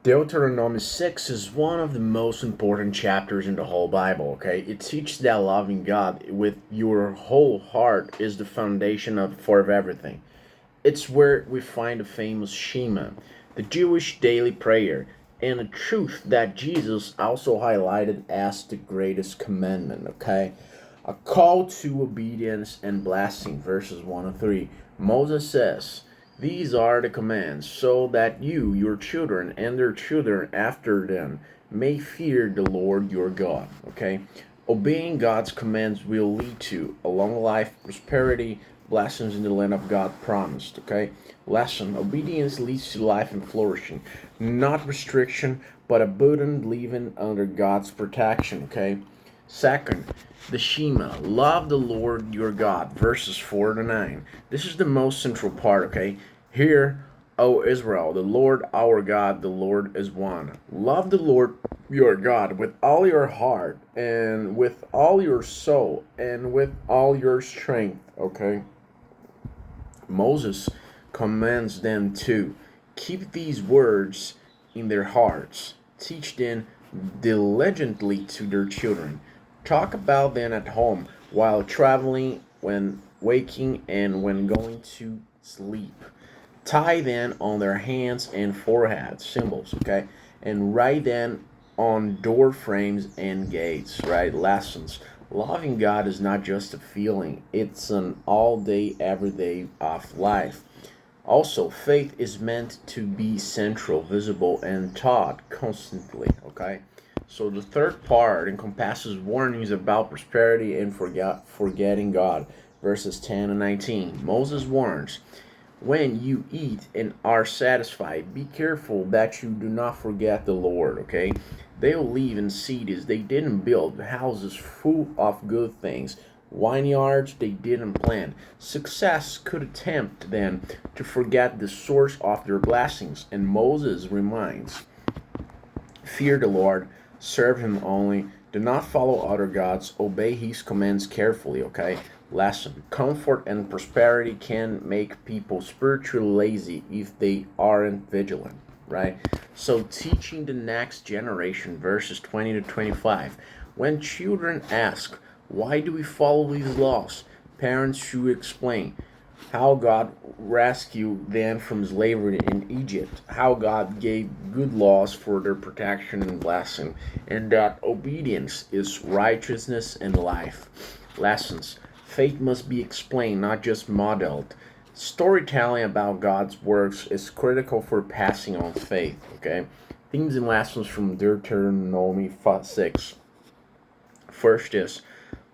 Deuteronomy 6 is one of the most important chapters in the whole Bible, okay? It teaches that loving God with your whole heart is the foundation for everything. It's where we find the famous Shema, the Jewish daily prayer, and a truth that Jesus also highlighted as the greatest commandment, okay? A call to obedience and blessing, verses 1 and 3. Moses says, "These are the commands, so that you, your children, and their children after them may fear the Lord your God." Okay? Obeying God's commands will lead to a long life, prosperity, blessings in the land of God promised. Okay? Lesson: obedience leads to life and flourishing, not restriction, but abundant living under God's protection. Okay? Second, the Shema, love the Lord your God, verses 4 to 9. This is the most central part, okay? Hear, O Israel, the Lord our God, the Lord is one. Love the Lord your God with all your heart, and with all your soul, and with all your strength, okay? Moses commands them to keep these words in their hearts, teach them diligently to their children, talk about them at home, while traveling, when waking, and when going to sleep. Tie them on their hands and foreheads, symbols, okay? And write them on door frames and gates, right? Lessons. Loving God is not just a feeling, it's an all day, every day of life. Also, faith is meant to be central, visible, and taught constantly, okay? So the third part encompasses warnings about prosperity and forgetting God, verses 10 and 19. Moses warns, when you eat and are satisfied, be careful that you do not forget the Lord, okay? They'll live in cities they didn't build, houses full of good things, vineyards they didn't plant. Success could tempt them to forget the source of their blessings, and Moses reminds, fear the Lord, serve him only, do not follow other gods, obey his commands carefully, okay? Lesson: comfort and prosperity can make people spiritually lazy if they aren't vigilant, right? So, teaching the next generation, verses 20 to 25. When children ask, why do we follow these laws? Parents should explain how God rescued them from slavery in Egypt, how God gave good laws for their protection and blessing, and that obedience is righteousness and life. Lessons: faith must be explained, not just modeled. Storytelling about God's works is critical for passing on faith, okay? Themes and lessons from Deuteronomy 6. First is,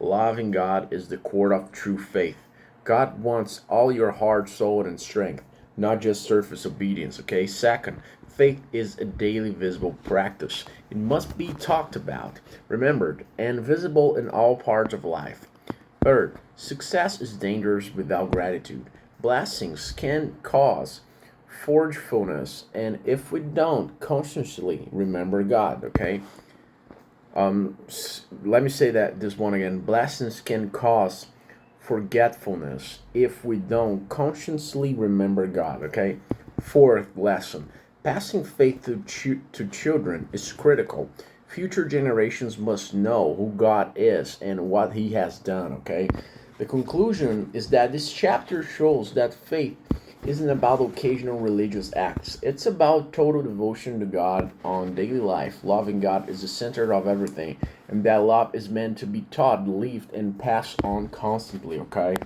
loving God is the core of true faith. God wants all your heart, soul, and strength, not just surface obedience, okay? Second, faith is a daily visible practice. It must be talked about, remembered, and visible in all parts of life. Third, success is dangerous without gratitude. Blessings can cause forgetfulness, and if we don't consciously remember God, okay? Let me say that this one again. Blessings can cause forgetfulness if we don't consciously remember God, okay? Fourth lesson, passing faith to children is critical. Future generations must know who God is and what he has done, okay? The conclusion is that this chapter shows that faith isn't about occasional religious acts. It's about total devotion to God on daily life. Loving God is the center of everything, and that love is meant to be taught, lived, and passed on constantly, okay?